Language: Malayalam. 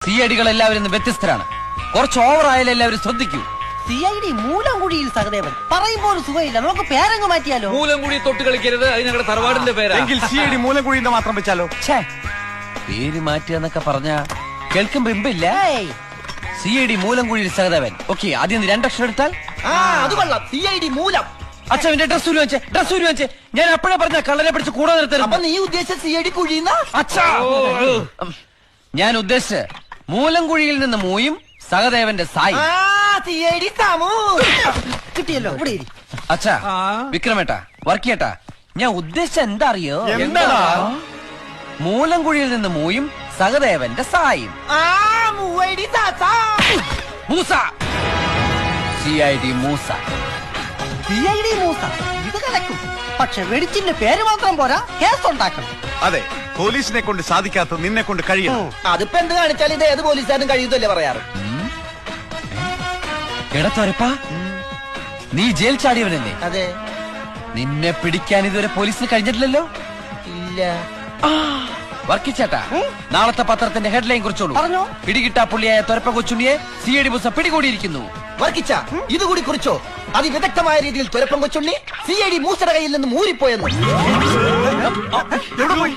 സിഐഡികൾ എല്ലാവരും വ്യത്യസ്തരാണ്. കുറച്ച് ഓവറായാലും എല്ലാവരും ശ്രദ്ധിക്കൂ. CID മൂലംകുഴിയിൽ സഹദേവൻ പറയുമ്പോൾ സുഖമില്ല. നമുക്ക് പേരങ്ങ് മാറ്റിയാലോ? മൂലംകുഴി തൊട്ട് കളിക്കരുത്, അത് ഞങ്ങളുടെ തറവാടിന്റെ പേരാ. എങ്കിൽ CID മൂലംകുഴിന്റെ മാത്രം വെച്ചാലോ? പേര് മാറ്റുക എന്നൊക്കെ പറഞ്ഞ കേൾക്കുമ്പോ ഇമ്പില്ല. ഏയ്, CID മൂലംകുഴിയിൽ സഹദേവൻ. ഓക്കെ, ആദ്യം 2 അക്ഷരം എടുത്താൽ അത് കൊള്ളാം. CID മൂലം. അച്ഛന്റെ ഡ്രസ് വെച്ചേ ഞാൻ അപ്പഴേ പറഞ്ഞ കള്ളനെ പിടിച്ച് കൂടെ അപ്പൊ നിർത്തരുത്. നീ ഉദ്ദേശിച്ച CID കുഴിയുന്ന? അച്ഛാ, ഞാൻ ഉദ്ദേശിച്ച് മൂലംകുഴിയിൽ നിന്ന് മൂയും സഹദേവന്റെ സായി. CID സാമു കിട്ടിയല്ലോ. ഇവിടെ ഇരി. അച്ഛാ, വിക്രമേട്ടാ, വർക്കിയേട്ടാ, ഞാൻ ഉദ്ദേശിച്ച എന്താ അറിയോ? എന്താടാ? മൂലംകുഴിയിൽ നിന്ന് മൂയും സഹദേവന്റെ സായും. മൂവൈഡി താത്താ. മൂസ, CID മൂസ. CID മൂസ. ഇത് കലക്കും. പക്ഷെ വെടിച്ചിന്റെ പേര് മാത്രം പോരാ, കേസ് ഉണ്ടാക്കണം. അതെ, പോലീസിനെ കൊണ്ട് സാധിക്കാത്ത നിന്നെ കൊണ്ട് കഴിയണം. അതിപ്പോ എന്ത് കാണിച്ചാലും ഇത് ഏത് പോലീസുകാരും കഴിയുന്നല്ലേ പറയാറ്. എടത്തോരപ്പാ, നീ ജയിൽ ചാടിയവനല്ലേ? അതെ. നിന്നെ പിടിക്കാൻ ഇതുവരെ പോലീസിന് കഴിഞ്ഞിട്ടില്ലല്ലോ. ഇല്ല. വർക്കിച്ചേട്ടാ, നാളത്തെ പത്രത്തിന്റെ ഹെഡ്ലൈൻ കുറിച്ചോളൂ. പറഞ്ഞോ. പിടികിട്ടാ പുള്ളിയായ തൊരപ്പ കൊച്ചുണ്ണിയെ CID മൂസ പിടികൂടിയിരിക്കുന്നു. വർക്കിച്ച ഇതുകൂടി കുറിച്ചോ. അതിവിദഗ്ധമായ രീതിയിൽ തുരപ്പം കൊച്ചുണ്ണി CID മൂസയുടെ കയ്യിൽ നിന്ന് മൂരിപ്പോയെന്ന്. എവിടെ പോയി?